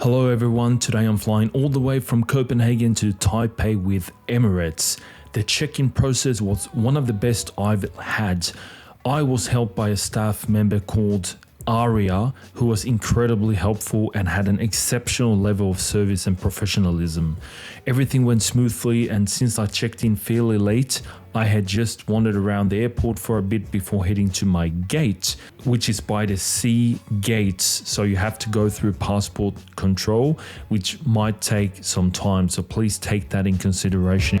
Hello everyone, today I'm flying all the way from Copenhagen to Taipei with Emirates. The check-in process was one of the best I've had. I was helped by a staff member called Aria, who was incredibly helpful and had an exceptional level of service and professionalism. Everything went smoothly, and since I checked in fairly late, I had just wandered around the airport for a bit before heading to my gate, which is by the sea gates, so you have to go through passport control, which might take some time, so please take that in consideration.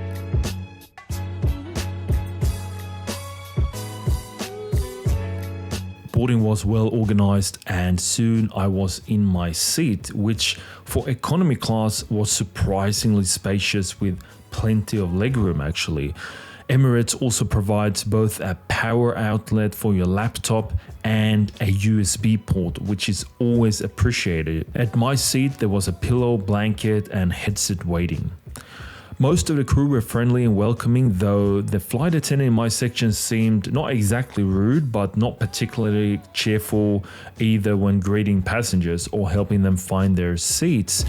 Boarding was well organized, and soon I was in my seat, which for economy class was surprisingly spacious with plenty of legroom actually. Emirates also provides both a power outlet for your laptop and a USB port, which is always appreciated. At my seat there was a pillow, blanket and headset waiting. Most of the crew were friendly and welcoming, though the flight attendant in my section seemed not exactly rude, but not particularly cheerful either when greeting passengers or helping them find their seats.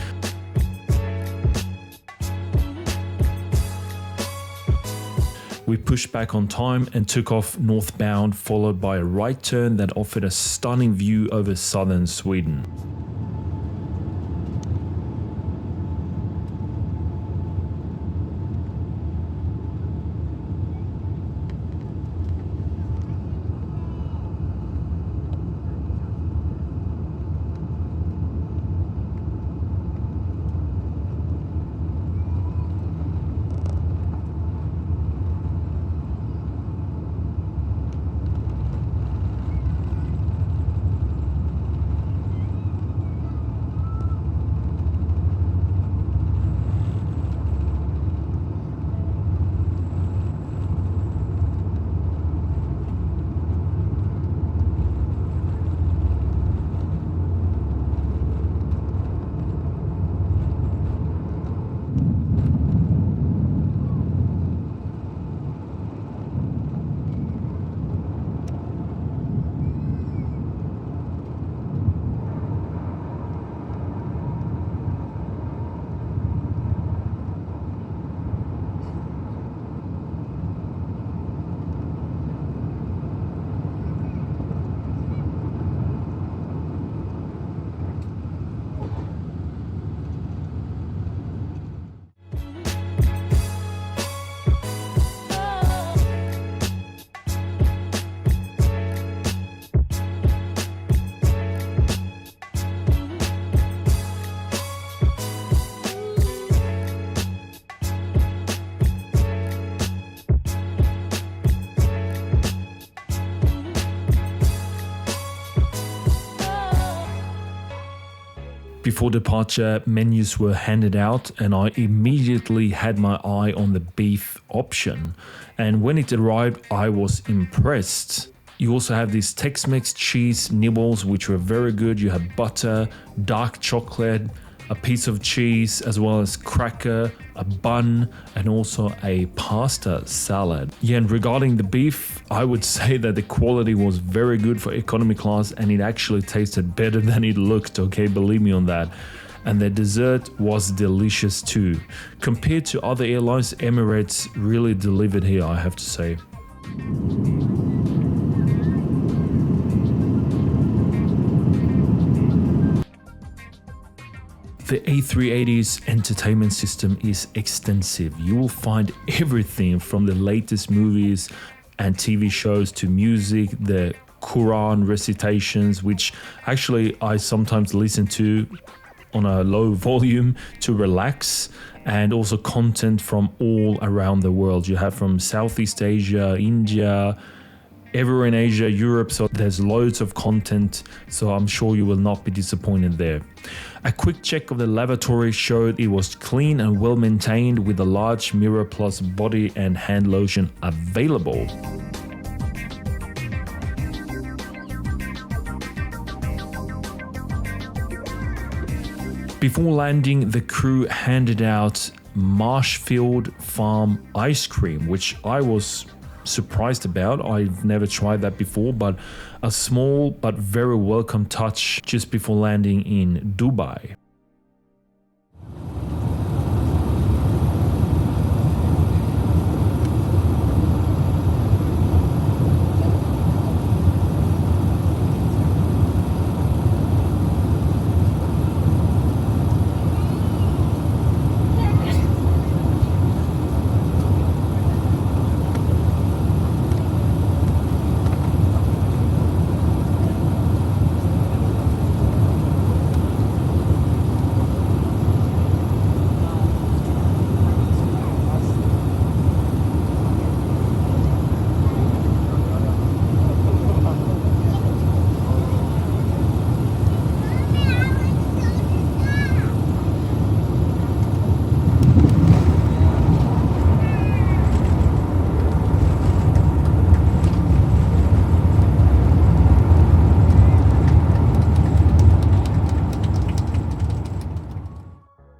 We pushed back on time and took off northbound, followed by a right turn that offered a stunning view over southern Sweden. Before departure, menus were handed out and I immediately had my eye on the beef option. And when it arrived, I was impressed. You also have these Tex-Mex cheese nibbles, which were very good. You have butter, dark chocolate, a piece of cheese, as well as cracker, a bun, and also a pasta salad. Yeah, and regarding the beef, I would say that the quality was very good for economy class and it actually tasted better than it looked, okay, believe me on that. And the dessert was delicious too. Compared to other airlines, Emirates really delivered here, I have to say. The A380's entertainment system is extensive. You will find everything from the latest movies and TV shows to music, the Quran recitations, which actually I sometimes listen to on a low volume to relax, and also content from all around the world. You have from Southeast Asia, India, everywhere in Asia, Europe, so there's loads of content, so I'm sure you will not be disappointed there. A quick check of the lavatory showed it was clean and well maintained with a large mirror plus body and hand lotion available. Before landing, the crew handed out Marshfield Farm ice cream, which I was surprised about. I've never tried that before, but a small but very welcome touch just before landing in Dubai.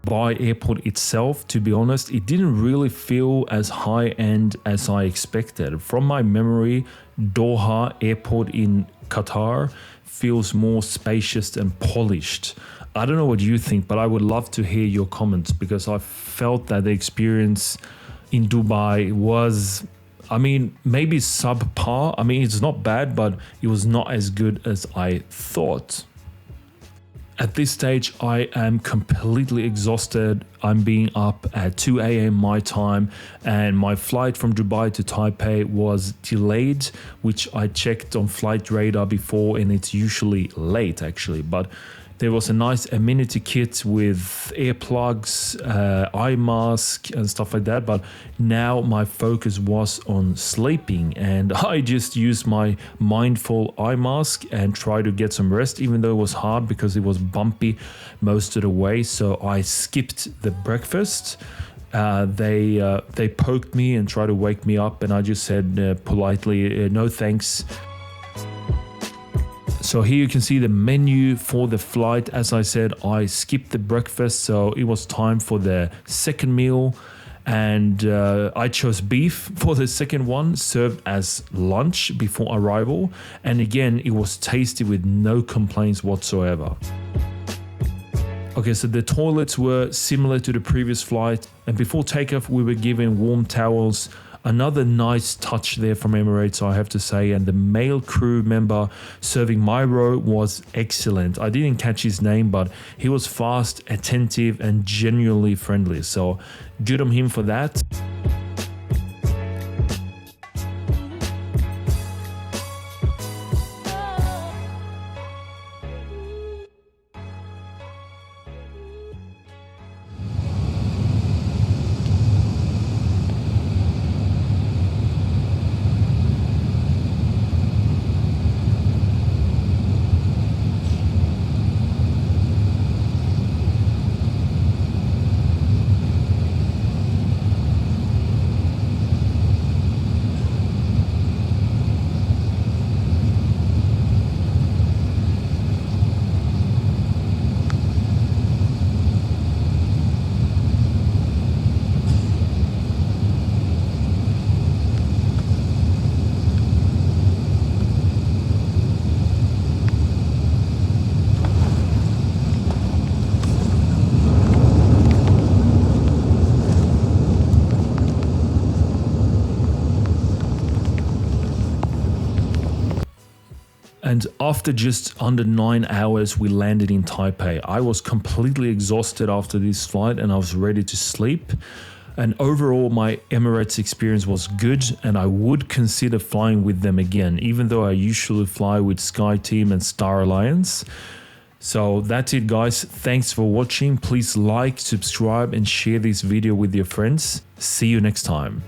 Dubai airport itself, to be honest, it didn't really feel as high-end as I expected. From my memory, Doha airport in Qatar feels more spacious and polished. I don't know what you think, but I would love to hear your comments, because I felt that the experience in Dubai was, I mean, maybe subpar. I mean, it's not bad, but it was not as good as I thought. At this stage, I am completely exhausted. I'm being up at 2 a.m. my time, and my flight from Dubai to Taipei was delayed, which I checked on flight radar before, and it's usually late actually. But there was a nice amenity kit with earplugs, eye mask and stuff like that. But now my focus was on sleeping, and I just used my mindful eye mask and tried to get some rest, even though it was hard because it was bumpy most of the way. So I skipped the breakfast. They poked me and tried to wake me up, and I just said politely, no thanks. So here you can see the menu for the flight. As I said, I skipped the breakfast, so it was time for the second meal, and I chose beef for the second one, served as lunch before arrival, and again it was tasty with no complaints whatsoever. Okay, so the toilets were similar to the previous flight, and before takeoff we were given warm towels. Another nice touch there from Emirates, I have to say, and the male crew member serving my row was excellent. I didn't catch his name, but he was fast, attentive, and genuinely friendly, so good on him for that. And after just under 9 hours, we landed in Taipei. I was completely exhausted after this flight and I was ready to sleep. And overall, my Emirates experience was good, and I would consider flying with them again, even though I usually fly with SkyTeam and Star Alliance. So that's it, guys. Thanks for watching. Please like, subscribe, and share this video with your friends. See you next time.